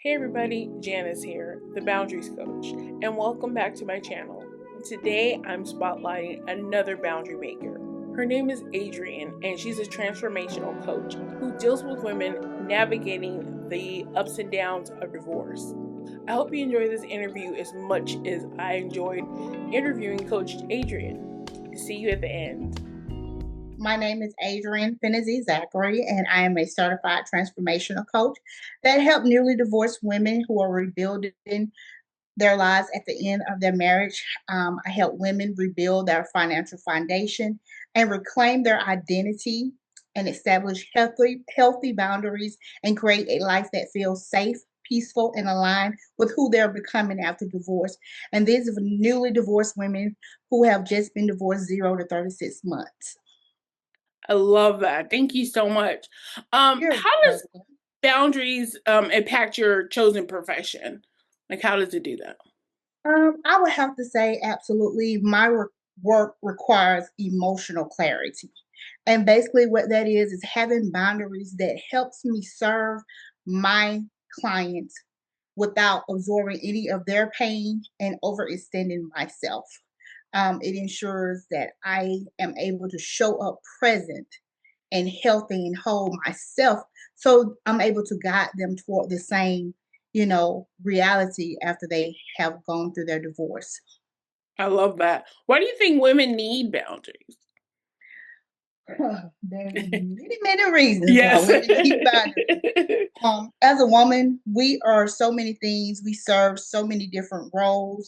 Hey everybody, Janis here, the Boundaries Coach, and welcome back to my channel. Today I'm spotlighting another boundary maker. Her name is Adriane, and she's a transformational coach who deals with women navigating the ups and downs of divorce. I hope you enjoy this interview as much as I enjoyed interviewing Coach Adriane. See you at the end. My name is Adriane Phinazee-Zackery, and I am a certified transformational coach that help newly divorced women who are rebuilding their lives at the end of their marriage. I help women rebuild their financial foundation and reclaim their identity and establish healthy boundaries and create a life that feels safe, peaceful, and aligned with who they're becoming after divorce. And these are newly divorced women who have just been divorced 0 to 36 months. I love that. Thank you so much. You're How does welcome. boundaries impact your chosen profession? Like, how does it do that? I would have to say absolutely. Work requires emotional clarity. And basically, what that is having boundaries that helps me serve my clients without absorbing any of their pain and overextending myself. It ensures that I am able to show up present and healthy and whole myself. So I'm able to guide them toward the same, reality after they have gone through their divorce. I love that. Why do you think women need boundaries? There's many, many reasons why Yes. women need boundaries. As a woman, we are so many things. We serve so many different roles.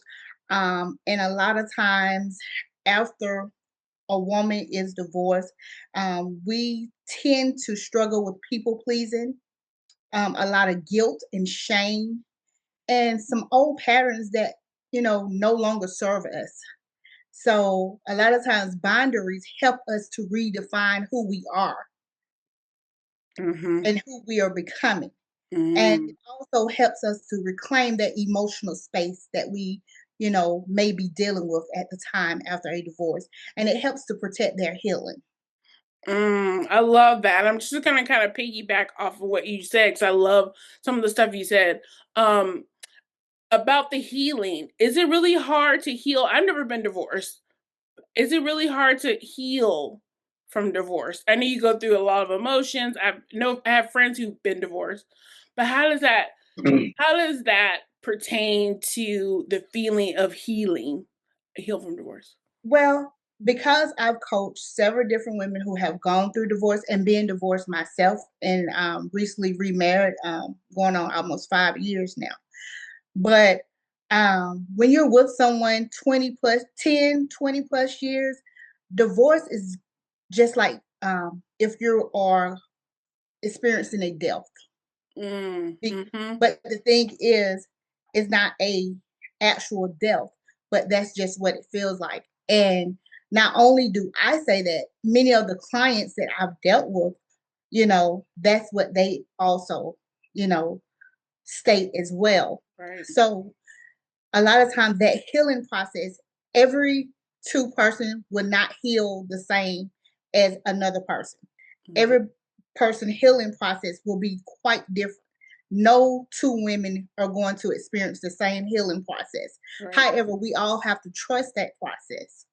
And a lot of times after a woman is divorced, we tend to struggle with people pleasing, a lot of guilt and shame, and some old patterns that, no longer serve us. So a lot of times boundaries help us to redefine who we are Mhm. and who we are becoming. And Mm. it also helps us to reclaim that emotional space that we, may be dealing with at the time after a divorce. And it helps to protect their healing. I love that. I'm just gonna kind of piggyback off of what you said because I love some of the stuff you said. Um, about the healing. Is it really hard to heal? I've never been divorced. Is it really hard to heal from divorce? I know you go through a lot of emotions. I have friends who've been divorced, but how does that pertain to the feeling of healing, heal from divorce? Well, because I've coached several different women who have gone through divorce and been divorced myself and recently remarried, going on almost 5 years now. But when you're with someone 20 plus, 10, 20 plus years, divorce is just like if you are experiencing a death. Mhm. But the thing is, it's not a actual death, but that's just what it feels like. And not only do I say that, many of the clients that I've dealt with, that's what they also, you know, state as well. Right. So a lot of times that healing process, every two person would not heal the same as another person. Mhm. Every person healing process will be quite different. No two women are going to experience the same healing process. Right. However, we all have to trust that process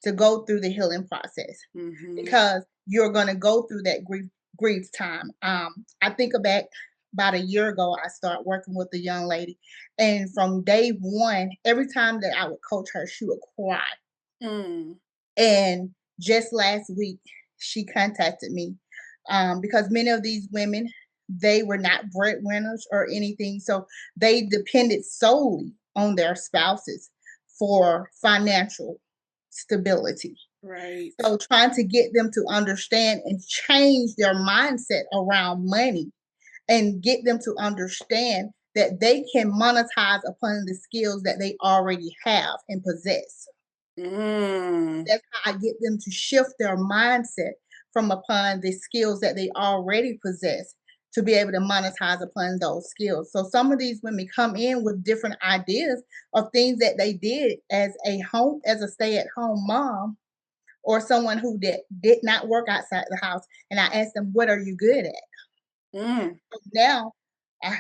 to go through the healing process Mhm. because you're going to go through that grief time. I think about a year ago, I started working with a young lady, and from day one, every time that I would coach her, she would cry. Mm. And just last week, she contacted me because many of these women, they were not breadwinners or anything, so they depended solely on their spouses for financial stability. Right. So trying to get them to understand and change their mindset around money and get them to understand that they can monetize upon the skills that they already have and possess. Mm. That's how I get them to shift their mindset from upon the skills that they already possess to be able to monetize upon those skills. So some of these women come in with different ideas of things that they did as a stay-at-home mom or someone who did not work outside the house. And I asked them, what are you good at? Mm. Now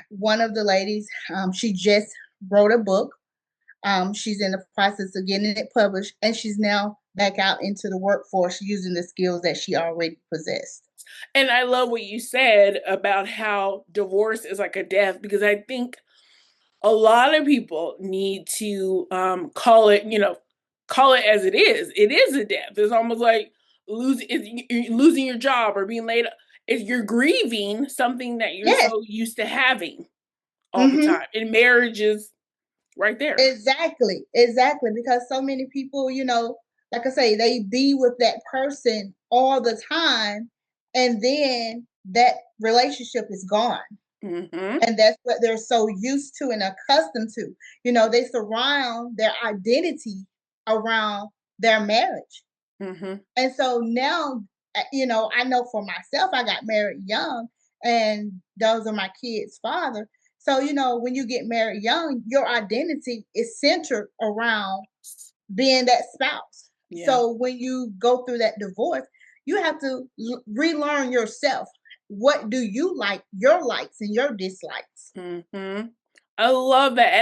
One of the ladies, she just wrote a book. She's in the process of getting it published, and she's now back out into the workforce using the skills that she already possessed. And I love what you said about how divorce is like a death, because I think a lot of people need to call it, call it as it is. It is a death. It's almost like losing your job or being laid up. If you're grieving something that you're Yes. so used to having all the Hmm. time, and marriage is right there. Exactly. Exactly. Because so many people, like I say, they be with that person all the time, and then that relationship is gone. Mm-hmm. And that's what they're so used to and accustomed to. They surround their identity around their marriage. Mm-hmm. And so now, I know for myself, I got married young, and those are my kids' father. So, when you get married young, your identity is centered around being that spouse. Yeah. So when you go through that divorce, you have to relearn yourself. What do you like? Your likes and your dislikes. Mm-hmm. I love that.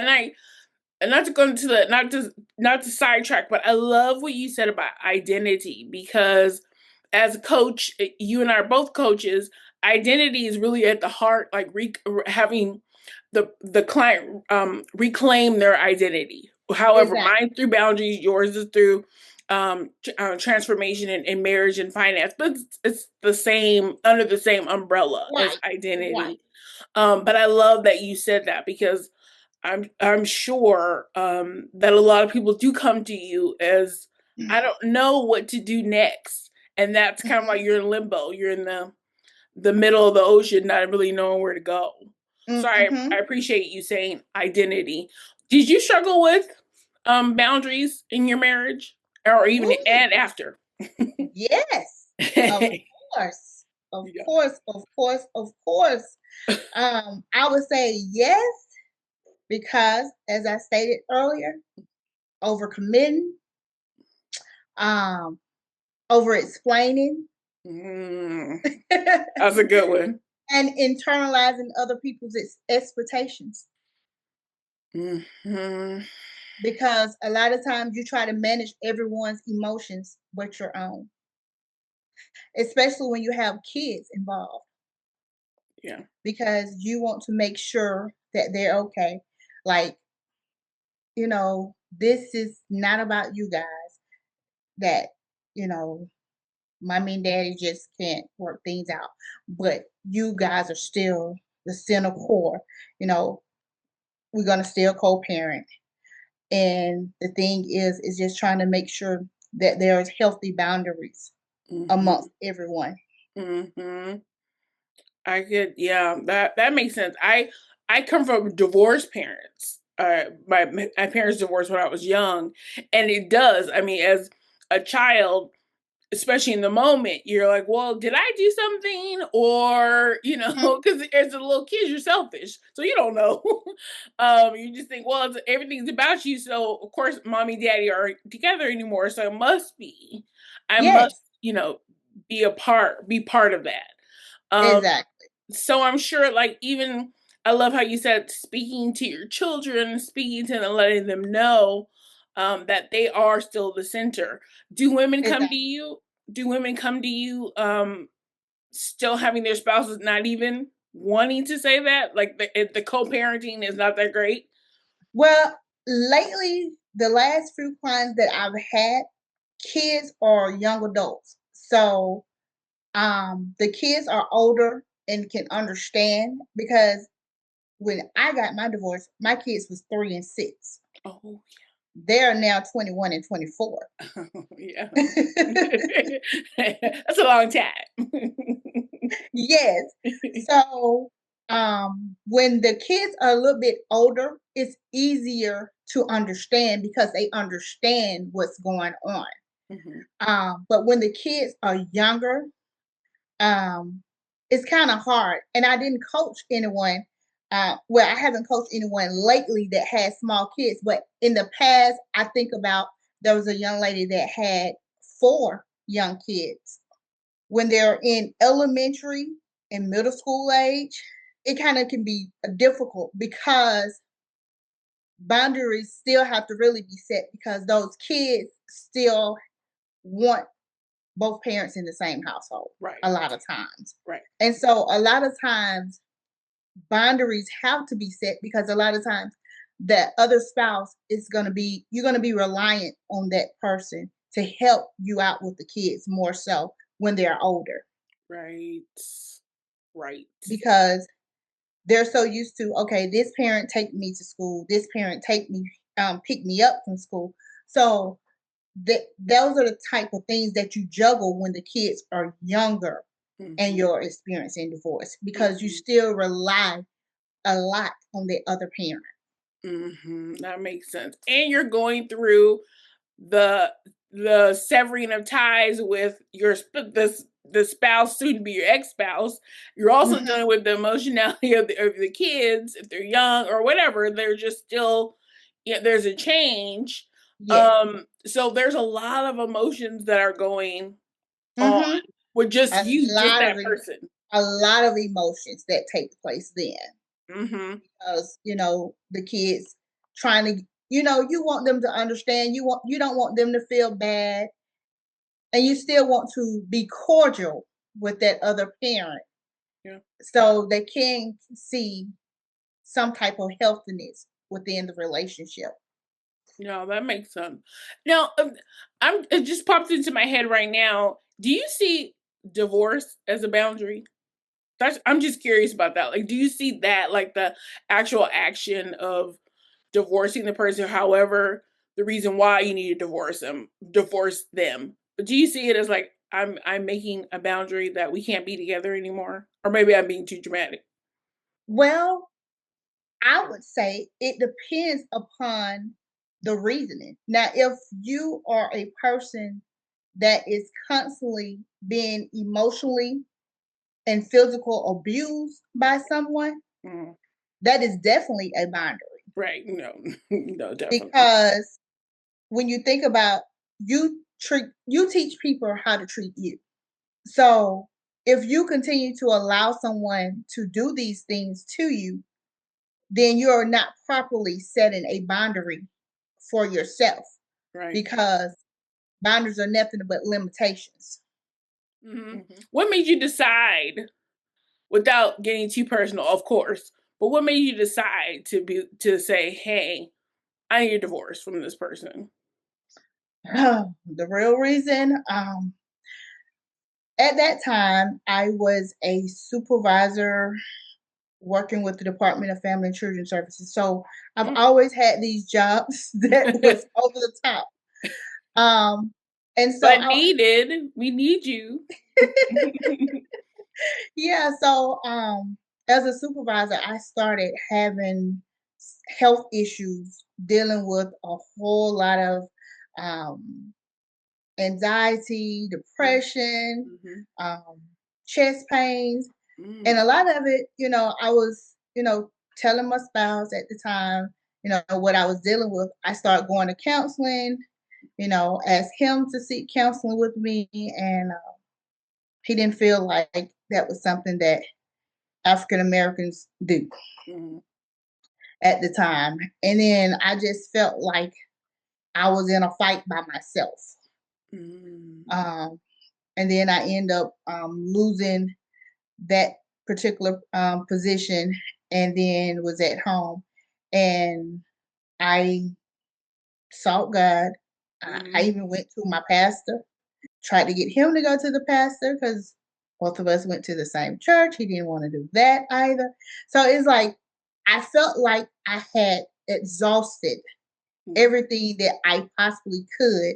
And not to go into the not to sidetrack, but I love what you said about identity, because as a coach, you and I are both coaches. Identity is really at the heart, like having the client reclaim their identity. However, Exactly. mine through boundaries, yours is through transformation and marriage and finance, but it's the same, under the same umbrella as Right. Right. identity. But I love that you said that, because I'm sure that a lot of people do come to you as, I don't know what to do next, and that's kind of like you're in limbo. You're in the middle of the ocean, not really knowing where to go. So I Mm-hmm. appreciate you saying identity. Did you struggle with boundaries in your marriage, or even Ooh, and after? yes. Of course. Of Yeah. course. Of course. Of course. I would say yes, because as I stated earlier, overcommitting, um, over explaining, Mm, and that's a good one. internalizing other people's expectations. Hmm. Because a lot of times you try to manage everyone's emotions but your own, especially when you have kids involved, Yeah. because you want to make sure that they're okay. Like, this is not about you guys, that, you know, mommy and daddy just can't work things out. But you guys are still the center core. You know, we're gonna still co-parent. And the thing is just trying to make sure that there's healthy boundaries Hmm. amongst everyone. Hmm. I could, yeah, that makes sense. I come from divorced parents. My parents divorced when I was young, and it does. I mean, as a child, especially in the moment, you're like, well, did I do something? Or, Mhm. because as a little kid, you're selfish. So you don't know. You just think, well, everything's about you. So, of course, mommy and daddy aren't together anymore. So it must be. I must, Yes, be part of that. Um, exactly. so I'm sure, like, even, I love how you said speaking to your children, speaking to them, letting them know that they are still the center. Do women come to Exactly. you? Do women come to you still having their spouses not even wanting to say that? Like the co-parenting is not that great? Well, lately, the last few clients that I've had, kids are young adults. So the kids are older and can understand, because when I got my divorce, my kids was 3 and 6. Oh, They're now 21 and 24. yeah. That's a long time. Yes. So, when the kids are a little bit older, it's easier to understand because they understand what's going on. Mhm. But when the kids are younger, um, it's kind of hard. And I didn't coach anyone. Well, I haven't coached anyone lately that had small kids, but in the past, I think about, there was a young lady that had 4 young kids. When they're in elementary and middle school age, it kind of can be difficult because boundaries still have to really be set because those kids still want both parents in the same household Right. a lot of times. Right. And so a lot of times boundaries have to be set because a lot of times that other spouse is going to be you're going to be reliant on that person to help you out with the kids more so when they're older Right. Right. because they're so used to, okay, this parent take me to school, this parent take me pick me up from school. So those are the type of things that you juggle when the kids are younger and Mhm. you're experiencing divorce because you Mhm. still rely a lot on the other parent. Mhm. That makes sense. And you're going through the severing of ties with your the spouse, soon to be your ex-spouse. You're also Mhm. dealing with the emotionality of the kids if they're young or whatever. They're just still, yeah. There's a change. Yes. So there's a lot of emotions that are going on Mhm. with just A you, just lot of that person. a lot of emotions that take place then Mhm. because the kids trying to you want them to understand, you don't want them to feel bad, and you still want to be cordial with that other parent Yeah. so they can see some type of healthiness within the relationship. No, that makes sense. Now, it just popped into my head right now. Do you see divorce as a boundary? I'm just curious about that. Like, do you see that like the actual action of divorcing the person? However, the reason why you need to divorce them. But do you see it as like I'm making a boundary that we can't be together anymore? Or maybe I'm being too dramatic. Well, I would say it depends upon the reasoning. Now, if you are a person that is constantly being emotionally and physical abused by someone, Mm, that is definitely a boundary right. No, no, definitely. because when you think about you teach people how to treat you. So, if you continue to allow someone to do these things to you, then you're not properly setting a boundary for yourself Right. because boundaries are nothing but limitations. What made you decide, without getting too personal, of course, but what made you decide to say, "Hey, I need a divorce from this person"? The real reason, at that time, I was a supervisor working with the Department of Family and Children Services. So I've Mm. always had these jobs that was over the top. Um, and so But needed. We need you. yeah, so as a supervisor, I started having health issues, dealing with a whole lot of um, anxiety, Mm, depression, mhm, um, chest pains, and mm, a lot of it, I was, telling my spouse at the time, what I was dealing with. I started going to counseling, asked him to seek counseling with me, and he didn't feel like that was something that African Americans do mhm, at the time. And then I just felt like I was in a fight by myself. mm, Um, and then I end up losing that particular position and then was at home. And I sought God. I mhm, even went to my pastor, tried to get him to go to the pastor because both of us went to the same church. He didn't want to do that either. So it's like I felt like I had exhausted mm, everything that I possibly could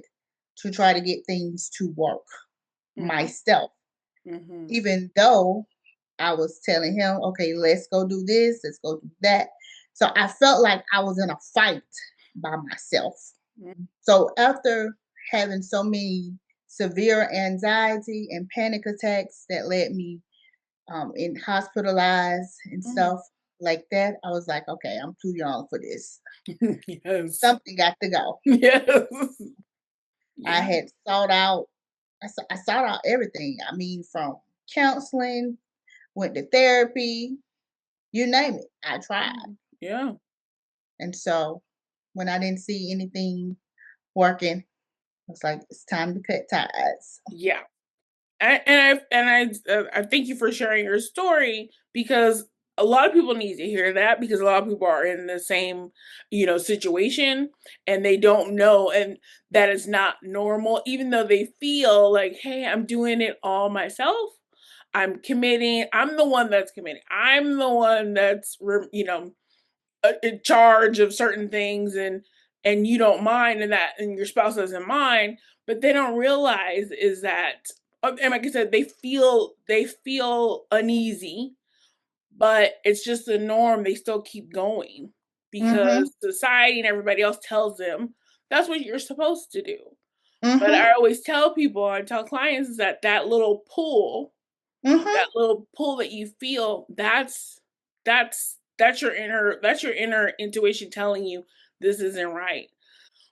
to try to get things to work mhm, myself, mhm, even though I was telling him, okay, let's go do this, let's go do that. So I felt like I was in a fight by myself. mm, So after having so many severe anxiety and panic attacks that led me in hospitalized and mm. stuff like that, I was like, okay, I'm too young for this. Yes. Something got to go. Yes. I Yeah. had sought out, I sought out everything. I mean, from counseling, went to therapy, you name it, I tried. Yeah. And so when I didn't see anything working, I was like, it's time to cut ties. Yeah. I thank you for sharing your story, because a lot of people need to hear that, because a lot of people are in the same, situation, and they don't know, and that is not normal, even though they feel like, hey, I'm doing it all myself. I'm committing. I'm the one that's committing. I'm the one that's, in charge of certain things, and you don't mind, and your spouse doesn't mind, but they don't realize is that, and like I said, they feel uneasy, but it's just the norm. They still keep going Mm-hmm. because society and everybody else tells them that's what you're supposed to do. But Mm-hmm. I always tell people, I tell clients, is that little pull, Mm-hmm. that you feel, that's your inner intuition telling you this isn't right.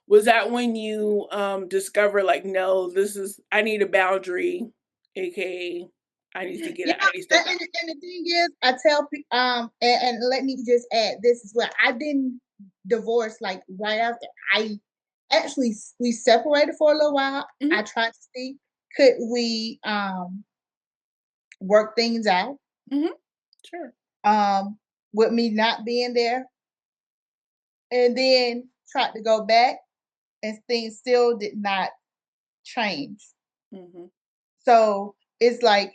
Was that when you discover, like, no, I need a boundary, aka Yeah, I need to step out. and the thing is, I tell people, and let me just add this as well. I didn't divorce like right after. I actually we separated for a little while. I Hmm. tried to see could we work things out Hmm. Sure. with me not being there, and then tried to go back, and things still did not change. Hmm. So it's like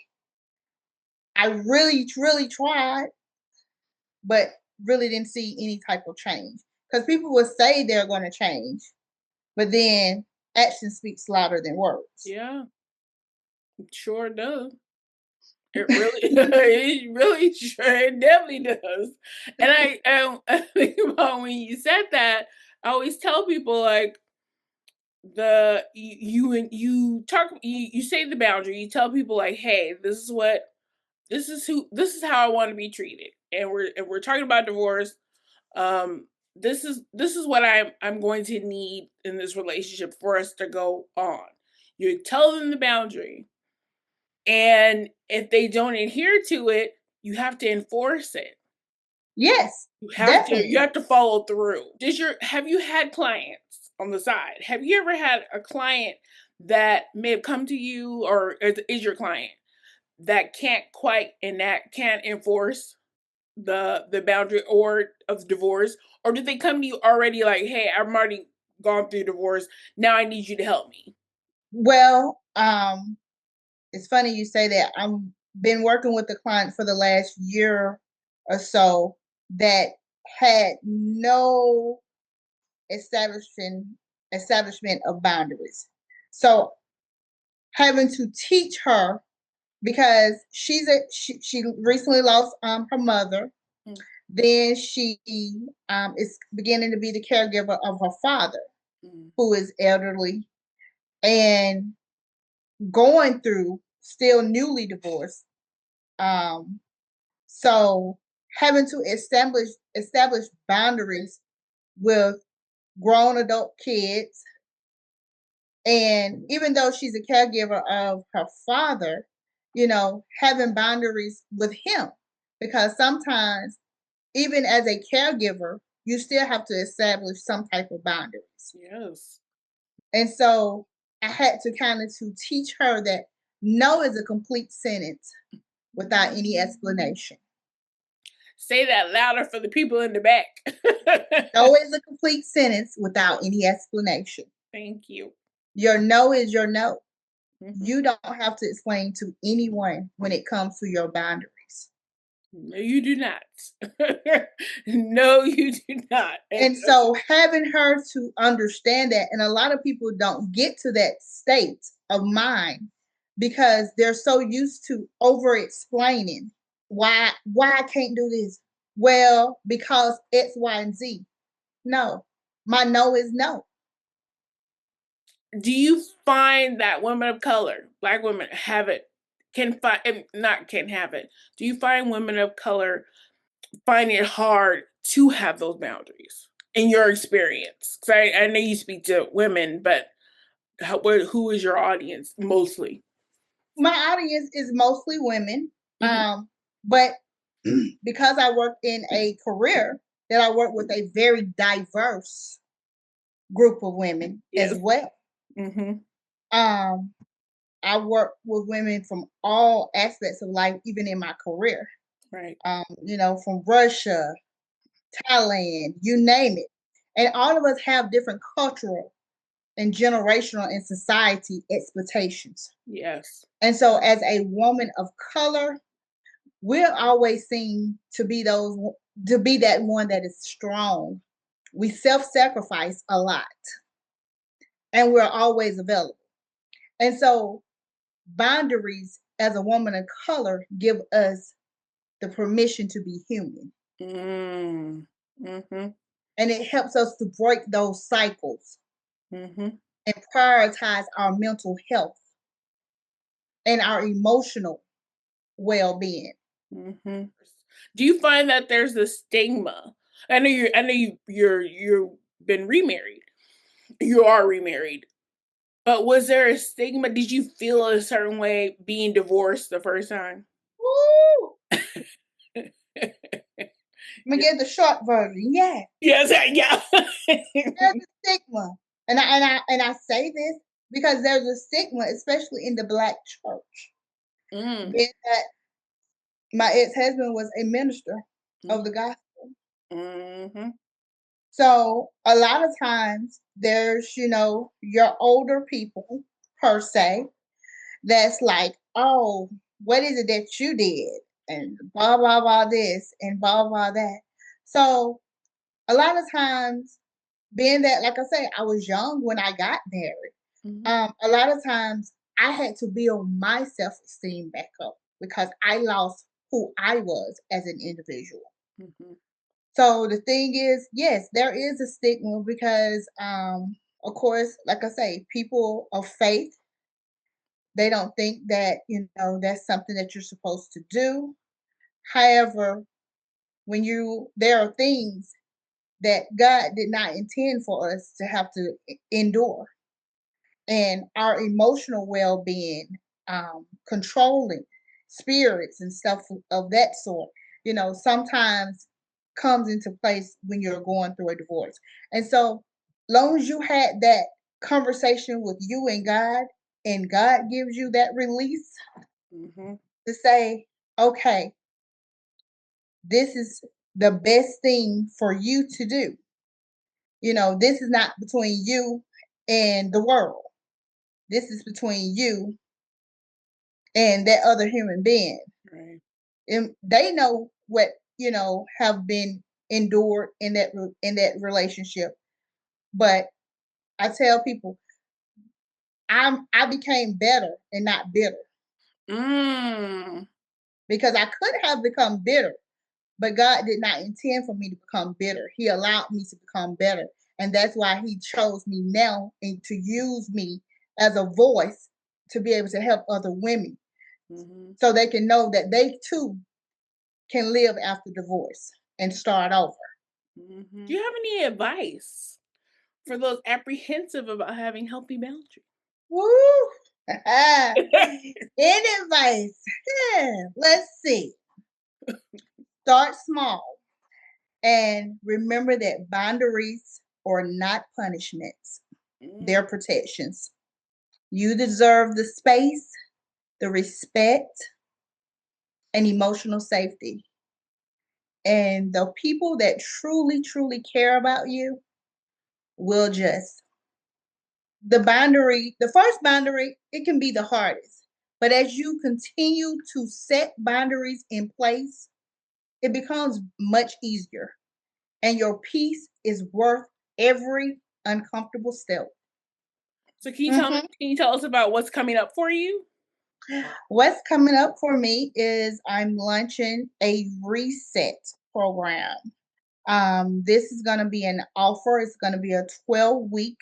I really, really tried, but really didn't see any type of change. Because people will say they're going to change, but then action speaks louder than words. Yeah, it sure does. It really, it really sure, it definitely does. And I think about when you said that, I always tell people, like, you say the boundary, you tell people, like, hey, this is how I want to be treated, and we're talking about divorce. This is what I'm going to need in this relationship for us to go on. You tell them the boundary, and if they don't adhere to it, you have to enforce it. Yes, You definitely. have to follow through. Have you had clients on the side? Have you ever had a client that may have come to you, or is your client that can't enforce the boundary or of divorce, or did they come to you already like, hey, I'm already gone through divorce, now I need you to help me? Well, it's funny you say that. I've been working with the client for the last year or so that had no establishing establishment of boundaries. So having to teach her because she recently lost her mother. Mm. Then she is beginning to be the caregiver of her father, Mm. who is elderly and going through still newly divorced. Um, so having to establish boundaries with grown adult kids, and even though she's a caregiver of her father, having boundaries with him, because sometimes even as a caregiver, you still have to establish some type of boundaries. Yes. And so I had to kind of to teach her that no is a complete sentence without any explanation. Say that louder for the people in the back. No is a complete sentence without any explanation. Thank you. Your no is your no. Hmm. You don't have to explain to anyone when it comes to your boundaries. No, you do not. No, you do not. And And so having her to understand that, and a lot of people don't get to that state of mind because they're so used to over explaining why I can't do this. Well, because X, Y, and Z. No. My no is no. do you find that women of color, black women, have it, can find, not can have it? Do you find women of color find it hard to have those boundaries in your experience? Because I know you speak to women, but who is your audience mostly? My audience is mostly women. Hmm. But because I work in a career that I work with a very diverse group of women as Yes. well. Mm-hmm. Um, I work with women from all aspects of life, even in my career. Right. From Russia, Thailand, you name it. And all of us have different cultural and generational and society expectations. Yes. And so, as a woman of color, we're always seen to be that one that is strong. We self-sacrifice a lot, and we're always available. And so, boundaries as a woman of color give us the permission to be human, Mm. Mm-hmm. and it helps us to break those cycles Mm-hmm. and prioritize our mental health and our emotional well-being. Mm-hmm. Do you find that there's a stigma? I know you've been remarried. You are remarried. But was there a stigma? Did you feel a certain way being divorced the first time? Woo! Let me get the short version. Yeah, Yes, yeah. there's a stigma, and I say this because there's a stigma, especially in the Black church. Mm, Being that my ex-husband was a minister of the gospel, mm-hmm. so a lot of times there's your older people per se that's like, oh, what is it that you did, and blah blah blah this and blah blah that. So a lot of times, being that, like I say, I was young when I got married. Mm-hmm. A lot of times I had to build my self-esteem back up because I lost who I was as an individual. Mm-hmm. So the thing is, yes, there is a stigma because, of course, like I say, people of faith, they don't think that, that's something that you're supposed to do. However, there are things that God did not intend for us to have to endure, and our emotional well-being, controlling spirits and stuff of that sort, sometimes comes into place when you're going through a divorce. And so, long as you had that conversation with you and God gives you that release Mm-hmm. to say, okay, this is the best thing for you to do. This is not between you and the world. This is between you and that other human being. Right. And they know what, have been endured in that relationship. But I tell people, I became better and not bitter, Mm. because I could have become bitter, but God did not intend for me to become bitter. He allowed me to become better. And that's why He chose me now and to use me as a voice to be able to help other women Mm-hmm. so they can know that they too can live after divorce and start over. Mm-hmm. Do you have any advice for those apprehensive about having healthy boundaries? Woo! In advice, let's see. Start small and remember that boundaries are not punishments, Mm. they're protections. You deserve the space, the respect, and emotional safety. And the people that truly, truly care about you will just. The first boundary, it can be the hardest. But as you continue to set boundaries in place, it becomes much easier. And your peace is worth every uncomfortable step. So can you tell Mhm. can you tell us about what's coming up for you? What's coming up for me is I'm launching a reset program. This is going to be an offer. It's going to be a 12-week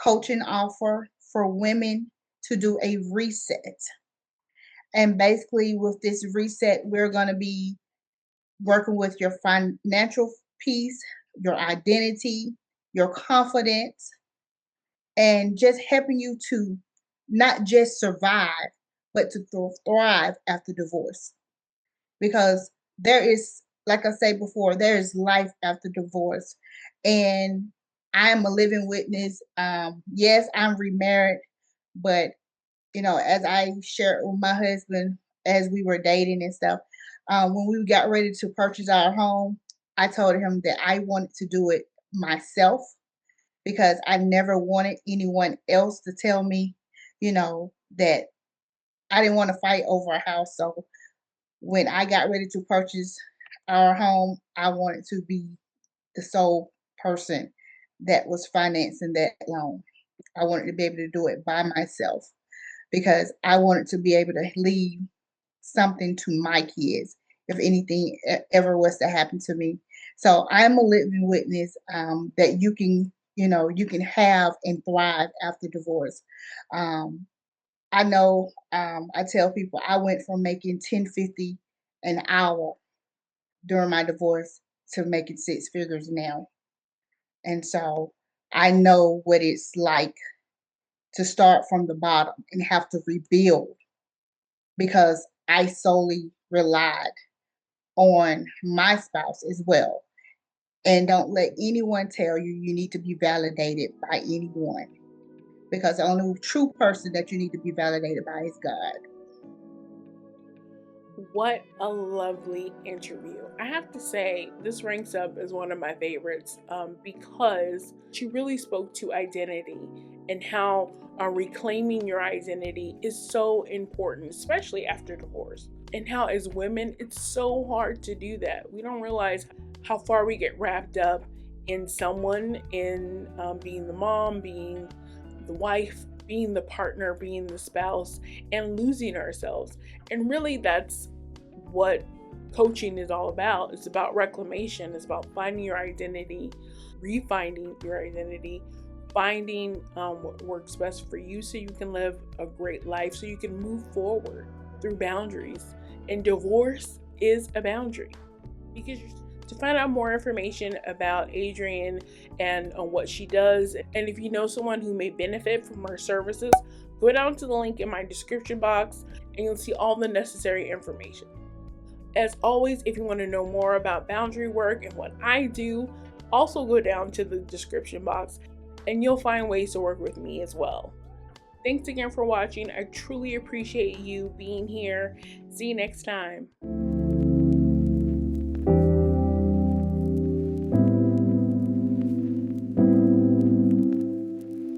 coaching offer for women to do a reset. And basically, with this reset, we're going to be working with your financial piece, your identity, your confidence, and just helping you to not just survive, but to thrive after divorce. Because there is, like I said before, there is life after divorce. And I am a living witness. Yes, I'm remarried, but as I shared with my husband as we were dating and stuff, when we got ready to purchase our home, I told him that I wanted to do it myself because I never wanted anyone else to tell me, that I didn't want to fight over a house. So when I got ready to purchase our home, I wanted to be the sole person that was financing that loan. I wanted to be able to do it by myself because I wanted to be able to leave something to my kids if anything ever was to happen to me. So I'm a living witness that you can have and thrive after divorce. Um, I know I tell people I went from making 10.50 an hour during my divorce to making six figures now. And so I know what it's like to start from the bottom and have to rebuild because I solely relied on my spouse as well. And don't let anyone tell you you need to be validated by anyone because the only true person that you need to be validated by is God. What a lovely interview. I have to say, this ranks up as one of my favorites because she really spoke to identity and how reclaiming your identity is so important, especially after divorce. And how, as women, it's so hard to do that. We don't realize how far we get wrapped up in someone, in being the mom, being the wife, being the partner, being the spouse, and losing ourselves. And really, that's what coaching is all about. It's about reclamation, it's about finding your identity, refinding your identity, finding what works best for you so you can live a great life, so you can move forward through boundaries. And divorce is a boundary because to find out more information about Adriane and on what she does, and if you know someone who may benefit from her services, go down to the link in my description box and you'll see all the necessary information. As always, if you want to know more about boundary work and what I do, also go down to the description box and you'll find ways to work with me as well. Thanks again for watching. I truly appreciate you being here. See you next time.